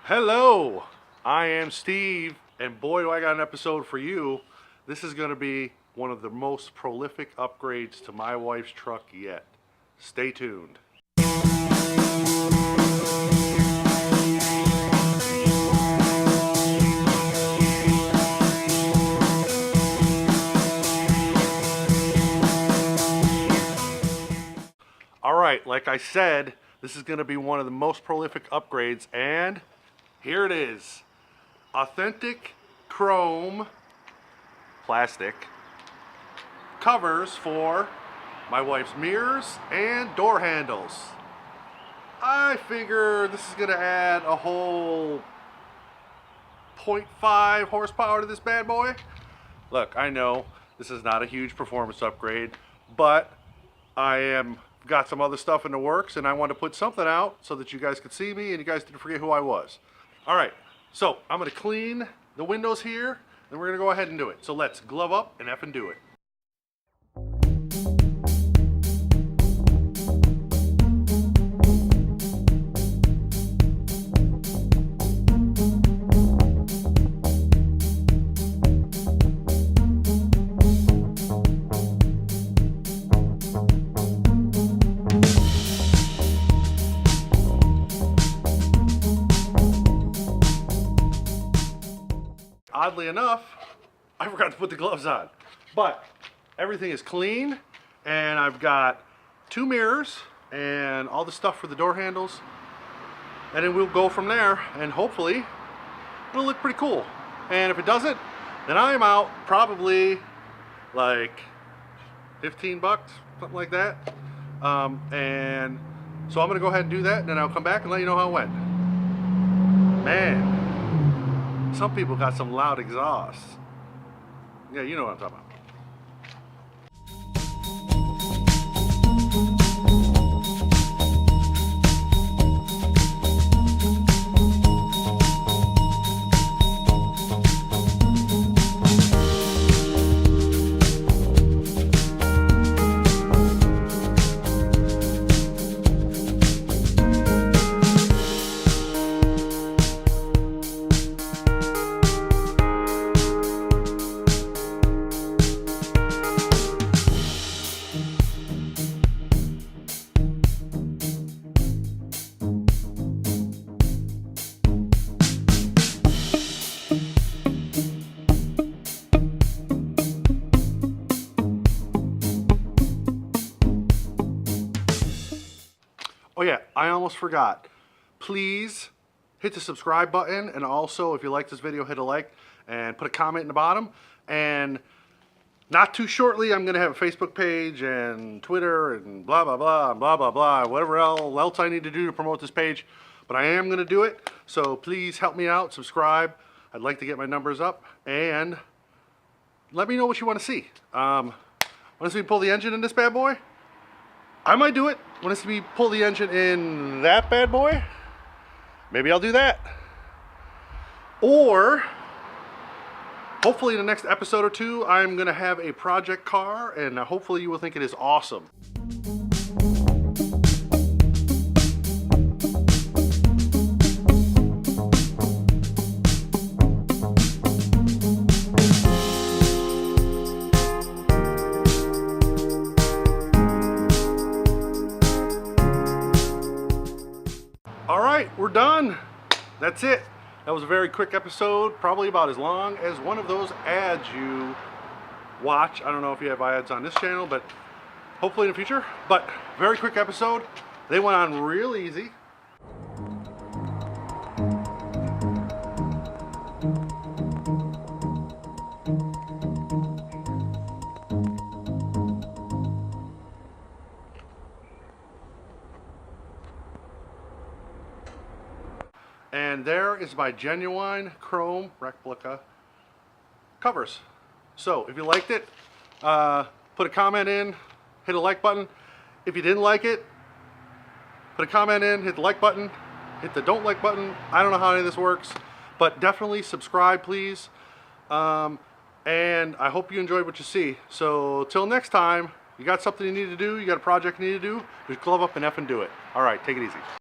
Hello, I am Steve, and boy do I got an episode for you. This is going to be one of the most prolific upgrades to my wife's truck yet. Stay tuned. Alright, like I said, this is going to be one of the most prolific upgrades, and here it is. Authentic chrome plastic covers for my wife's mirrors and door handles. I figure this is going to add a whole 0.5 horsepower to this bad boy. Look, I know this is not a huge performance upgrade, but I am got some other stuff in the works, and I want to put something out so that you guys could see me and you guys didn't forget who I was. All right, so I'm going to clean the windows here, and we're going to go ahead and do it. So let's glove up and effing do it. Oddly enough, I forgot to put the gloves on, but everything is clean, and I've got 2 mirrors and all the stuff for the door handles, and then we'll go from there, and hopefully it'll look pretty cool. And if it doesn't, then I'm out probably like 15 bucks, something like that. And so I'm gonna go ahead and do that, and then I'll come back and let you know how it went. Man, some people got some loud exhausts. Yeah, you know what I'm talking about. Oh yeah, I almost forgot. Please hit the subscribe button, and also if you like this video, hit a like and put a comment in the bottom. And not too shortly, I'm gonna have a Facebook page and Twitter and blah blah blah and blah blah blah, whatever else I need to do to promote this page. But I am gonna do it, so please help me out, subscribe. I'd like to get my numbers up, and let me know what you want to see. Want to see me pull the engine in this bad boy? I might do it. Want to see me pull the engine in that bad boy? Maybe I'll do that. Or, hopefully in the next episode or two, I'm going to have a project car, and hopefully you will think it is awesome. Alright, we're done. That's it. That was a very quick episode, probably about as long as one of those ads you watch. I don't know if you have ads on this channel, but hopefully in the future. But very quick episode. They went on real easy. And there is my genuine chrome replica covers. So if you liked it, put a comment in, hit a like button. If you didn't like it, put a comment in, hit the like button, hit the don't like button. I don't know how any of this works, but definitely subscribe, please. And I hope you enjoyed what you see. So till next time, you got something you need to do, you got a project you need to do, just glove up and effing do it. All right, take it easy.